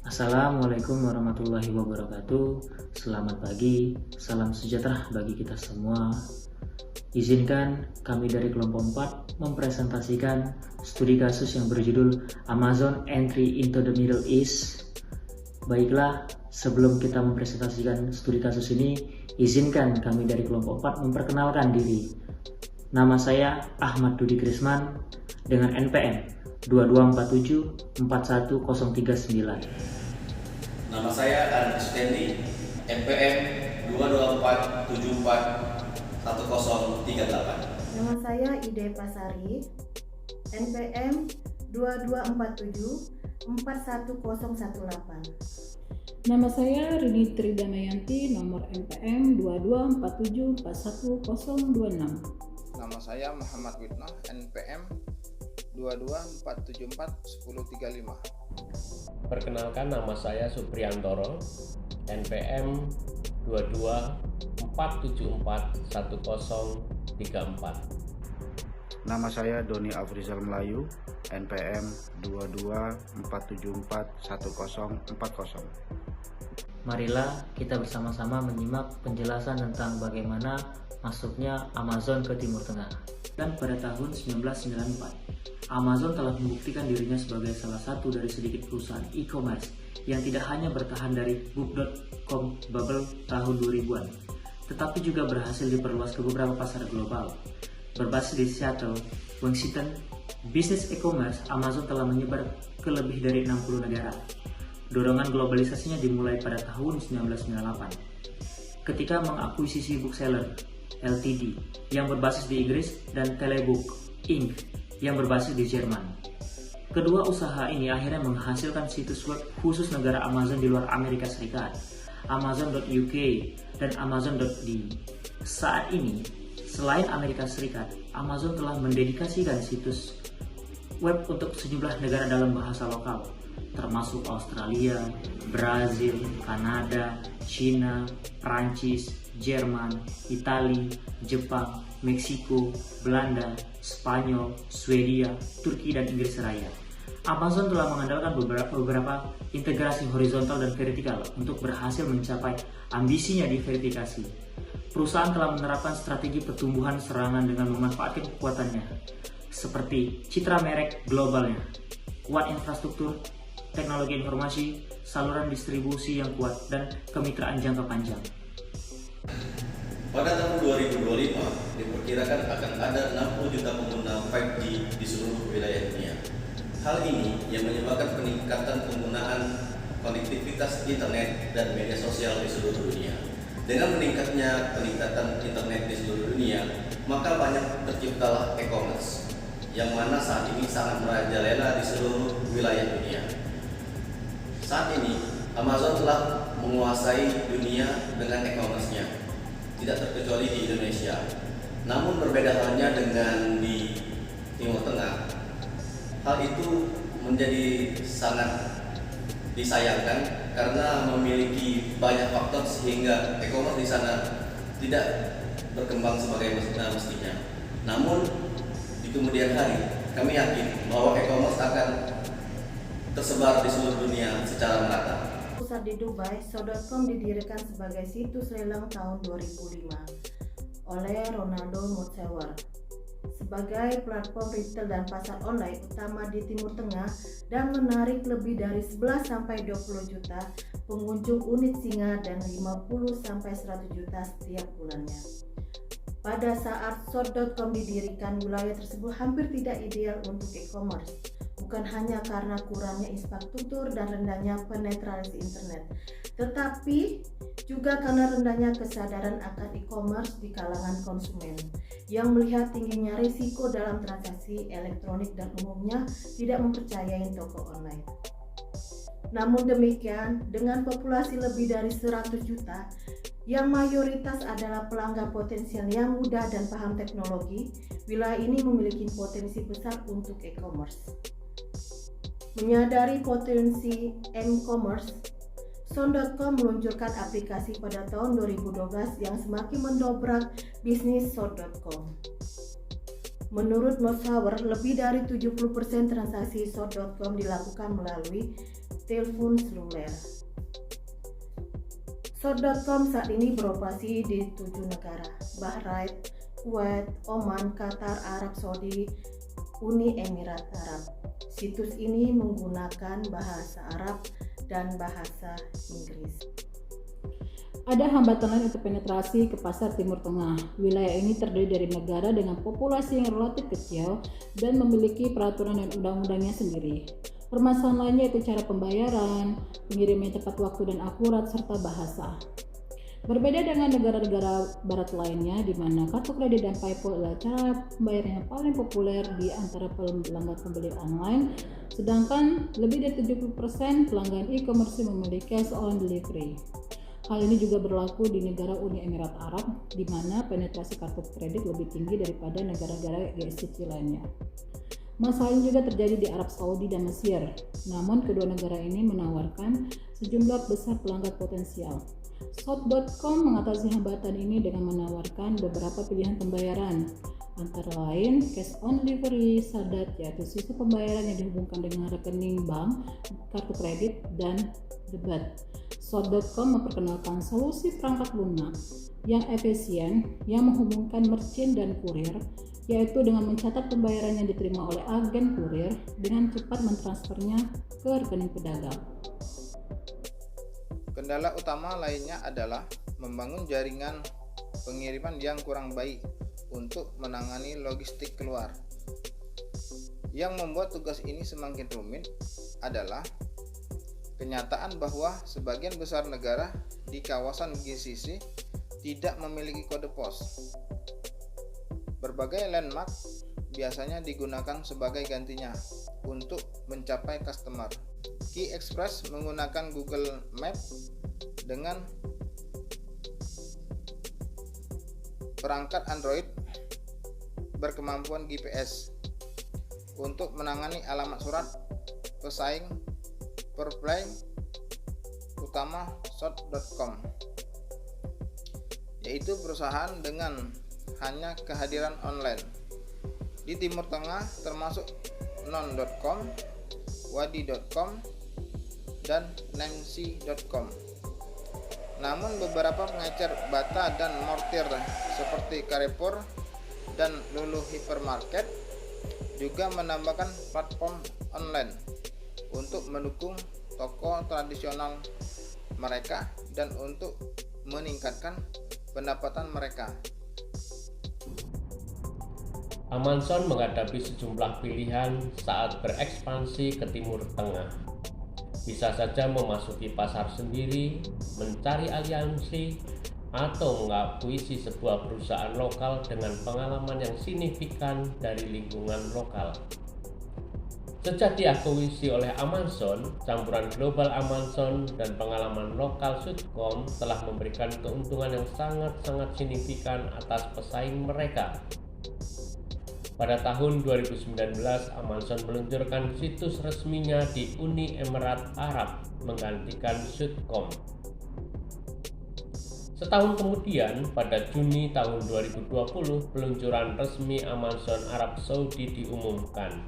Assalamualaikum warahmatullahi wabarakatuh. Selamat pagi, salam sejahtera bagi kita semua. Izinkan kami dari kelompok 4 mempresentasikan studi kasus yang berjudul Amazon Entry into the Middle East. Baiklah, sebelum kita mempresentasikan studi kasus ini, izinkan kami dari kelompok 4 memperkenalkan diri. Nama saya Ahmad Dudi Krisman dengan NPM 2247-41039. Nama saya Ardi Sutendi, NPM 224741038. Nama saya Ide Pasari, NPM 2247-41018. Nama saya Rini Tridamayanti, nomor NPM 2247411026. Nama saya Muhammad Widnoh, NPM 224741035. Perkenalkan, nama saya Supriyantoro, NPM 2247411034. Nama saya Doni Afrizal Melayu, NPM 2247411040. Marilah kita bersama-sama menyimak penjelasan tentang bagaimana masuknya Amazon ke Timur Tengah. Dan pada tahun 1994, Amazon telah membuktikan dirinya sebagai salah satu dari sedikit perusahaan e-commerce yang tidak hanya bertahan dari book.com bubble tahun 2000-an, tetapi juga berhasil diperluas ke beberapa pasar global. Berbasis di Seattle, Washington, bisnis e-commerce Amazon telah menyebar ke lebih dari 60 negara. Dorongan globalisasinya dimulai pada tahun 1998 ketika mengakuisisi Bookseller Ltd yang berbasis di Inggris dan Telebook Inc. yang berbasis di Jerman. Kedua usaha ini akhirnya menghasilkan situs web khusus negara Amazon di luar Amerika Serikat, Amazon.uk dan Amazon.de. Saat ini, selain Amerika Serikat, Amazon telah mendedikasikan situs web untuk sejumlah negara dalam bahasa lokal, termasuk Australia, Brazil, Kanada, China, Prancis, Jerman, Italia, Jepang, Meksiko, Belanda, Spanyol, Swedia, Turki, dan Inggris Raya. Amazon telah mengandalkan beberapa integrasi horizontal dan vertikal untuk berhasil mencapai ambisinya di verifikasi. Perusahaan telah menerapkan strategi pertumbuhan serangan dengan memanfaatkan kekuatannya, seperti citra merek globalnya, kuat infrastruktur, teknologi informasi, saluran distribusi yang kuat, dan kemitraan jangka panjang. Pada tahun 2025, diperkirakan akan ada 60 juta pengguna 5G di seluruh wilayah dunia. Hal ini yang menyebabkan peningkatan penggunaan konektivitas internet dan media sosial di seluruh dunia. Dengan meningkatnya peningkatan internet di seluruh dunia, maka banyak terciptalah e-commerce, yang mana saat ini sangat merajalela di seluruh wilayah dunia. Saat ini, Amazon telah menguasai dunia dengan e-commerce-nya, tidak terkecuali di Indonesia. Namun berbeda halnya dengan di Timur Tengah. Hal itu menjadi sangat disayangkan karena memiliki banyak faktor sehingga e-commerce di sana tidak berkembang sebagai mestinya. Namun di kemudian hari, kami yakin bahwa e-commerce akan tersebar di seluruh dunia secara merata. Pusat di Dubai, So.com didirikan sebagai situs lelang tahun 2005 oleh Ronaldo Mutsewer sebagai platform retail dan pasar online utama di Timur Tengah dan menarik lebih dari 11-20 juta pengunjung unit singa dan 50-100 juta setiap bulannya. Pada saat So.com didirikan, wilayah tersebut hampir tidak ideal untuk e-commerce. Bukan hanya karena kurangnya infrastruktur dan rendahnya penetrasi internet, tetapi juga karena rendahnya kesadaran akan e-commerce di kalangan konsumen yang melihat tingginya risiko dalam transaksi elektronik dan umumnya tidak mempercayai toko online. Namun demikian, dengan populasi lebih dari 100 juta yang mayoritas adalah pelanggan potensial yang mudah dan paham teknologi, wilayah ini memiliki potensi besar untuk e-commerce. Menyadari potensi e-commerce, So.com meluncurkan aplikasi pada tahun 2012 yang semakin mendobrak bisnis So.com. Menurut Mutsewer, lebih dari 70% transaksi So.com dilakukan melalui telepon seluler. Shot.com saat ini beroperasi di 7 negara: Bahrain, Kuwait, Oman, Qatar, Arab Saudi, Uni Emirat Arab. Situs ini menggunakan bahasa Arab dan bahasa Inggris. Ada hambatan lain untuk penetrasi ke pasar Timur Tengah. Wilayah ini terdiri dari negara dengan populasi yang relatif kecil dan memiliki peraturan dan undang-undangnya sendiri. Permasalahan lainnya yaitu cara pembayaran, pengiriman tepat waktu dan akurat, serta bahasa. Berbeda dengan negara-negara barat lainnya, di mana kartu kredit dan PayPal adalah cara pembayaran yang paling populer di antara pelanggan pembeli online, sedangkan lebih dari 70% pelanggan e-commerce memiliki cash on delivery. Hal ini juga berlaku di negara Uni Emirat Arab, di mana penetrasi kartu kredit lebih tinggi daripada negara-negara GCC lainnya. Masalah ini juga terjadi di Arab Saudi dan Mesir, namun kedua negara ini menawarkan sejumlah besar pelanggan potensial. Shot.com mengatasi hambatan ini dengan menawarkan beberapa pilihan pembayaran, antara lain cash on delivery, sadat yaitu sistem pembayaran yang dihubungkan dengan rekening bank, kartu kredit, dan debit. Shot.com memperkenalkan solusi perangkat lunak yang efisien yang menghubungkan merchant dan kurir, yaitu dengan mencatat pembayaran yang diterima oleh agen kurir dengan cepat mentransfernya ke rekening pedagang. Kendala utama lainnya adalah membangun jaringan pengiriman yang kurang baik untuk menangani logistik keluar. Yang membuat tugas ini semakin rumit adalah kenyataan bahwa sebagian besar negara di kawasan GCC tidak memiliki kode pos. Berbagai landmark biasanya digunakan sebagai gantinya untuk mencapai customer. Key Express menggunakan Google Maps dengan perangkat Android berkemampuan GPS untuk menangani alamat surat pesaing perplay utama Shot.com, yaitu perusahaan dengan hanya kehadiran online di Timur Tengah termasuk non.com, wadi.com, dan nancy.com. Namun beberapa pengecer bata dan mortir seperti Carrefour dan Lulu Hypermarket juga menambahkan platform online untuk mendukung toko tradisional mereka dan untuk meningkatkan pendapatan mereka. Amazon menghadapi sejumlah pilihan saat berekspansi ke Timur Tengah. Bisa saja memasuki pasar sendiri, mencari aliansi, atau mengakuisisi sebuah perusahaan lokal dengan pengalaman yang signifikan dari lingkungan lokal. Sejak diakuisisi oleh Amazon, campuran global Amazon dan pengalaman lokal Shot.com telah memberikan keuntungan yang sangat-sangat signifikan atas pesaing mereka. Pada tahun 2019, Amazon meluncurkan situs resminya di Uni Emirat Arab menggantikan Shot.com. Setahun kemudian, pada Juni tahun 2020, peluncuran resmi Amazon Arab Saudi diumumkan.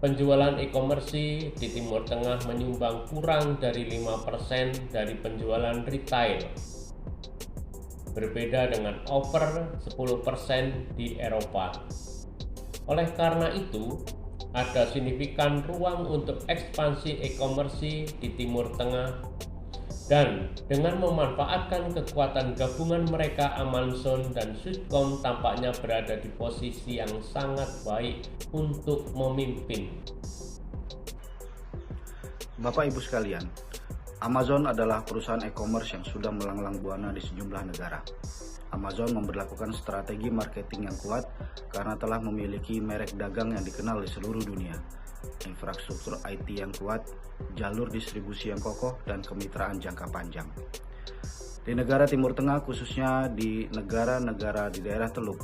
Penjualan e-commerce di Timur Tengah menyumbang kurang dari 5% dari penjualan retail. Berbeda dengan over 10% di Eropa. Oleh karena itu, ada signifikan ruang untuk ekspansi e-commerce di Timur Tengah, dan dengan memanfaatkan kekuatan gabungan mereka, Amazon dan Shot.com tampaknya berada di posisi yang sangat baik untuk memimpin. Bapak Ibu sekalian, Amazon adalah perusahaan e-commerce yang sudah melanglang buana di sejumlah negara. Amazon memberlakukan strategi marketing yang kuat karena telah memiliki merek dagang yang dikenal di seluruh dunia, infrastruktur IT yang kuat, jalur distribusi yang kokoh, dan kemitraan jangka panjang. Di negara Timur Tengah, khususnya di negara-negara di daerah Teluk,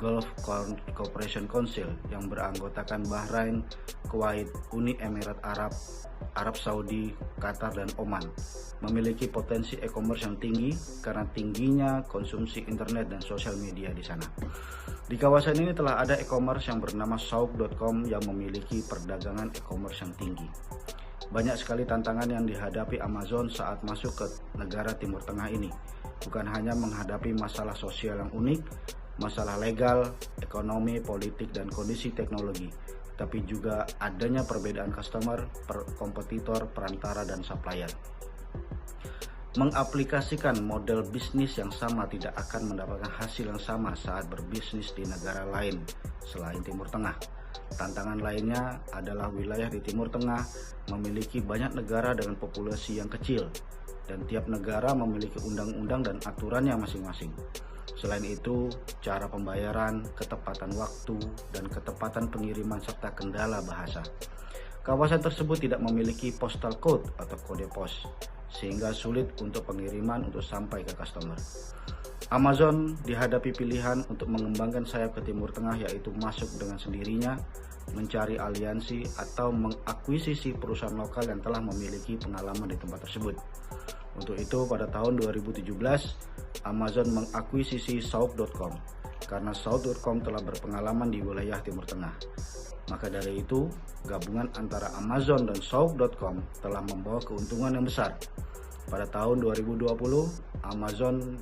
Gulf Cooperation Council yang beranggotakan Bahrain, Kuwait, Uni Emirat Arab, Arab Saudi, Qatar, dan Oman, memiliki potensi e-commerce yang tinggi karena tingginya konsumsi internet dan sosial media di sana. Di kawasan ini telah ada e-commerce yang bernama Souq.com yang memiliki perdagangan e-commerce yang tinggi. Banyak sekali tantangan yang dihadapi Amazon saat masuk ke negara Timur Tengah ini. Bukan hanya menghadapi masalah sosial yang unik, masalah legal, ekonomi, politik, dan kondisi teknologi, tapi juga adanya perbedaan customer, kompetitor, perantara, dan supplier. Mengaplikasikan model bisnis yang sama tidak akan mendapatkan hasil yang sama saat berbisnis di negara lain selain Timur Tengah. Tantangan lainnya adalah wilayah di Timur Tengah memiliki banyak negara dengan populasi yang kecil, dan tiap negara memiliki undang-undang dan aturannya masing-masing. Selain itu, cara pembayaran, ketepatan waktu, dan ketepatan pengiriman serta kendala bahasa. Kawasan tersebut tidak memiliki postal code atau kode pos, sehingga sulit untuk pengiriman untuk sampai ke customer. Amazon dihadapi pilihan untuk mengembangkan sayap ke Timur Tengah, yaitu masuk dengan sendirinya, mencari aliansi, atau mengakuisisi perusahaan lokal yang telah memiliki pengalaman di tempat tersebut. Untuk itu, pada tahun 2017, Amazon mengakuisisi Souq.com karena Souq.com telah berpengalaman di wilayah Timur Tengah. Maka dari itu, gabungan antara Amazon dan Souq.com telah membawa keuntungan yang besar. Pada tahun 2020, Amazon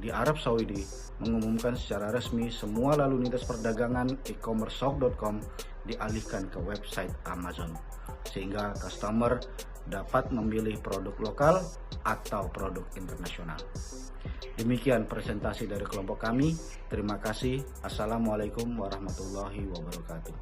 di Arab Saudi mengumumkan secara resmi semua lalu lintas perdagangan e-commerce Souq.com dialihkan ke website Amazon, sehingga customer dapat memilih produk lokal atau produk internasional. Demikian presentasi dari kelompok kami. Terima kasih. Assalamualaikum warahmatullahi wabarakatuh.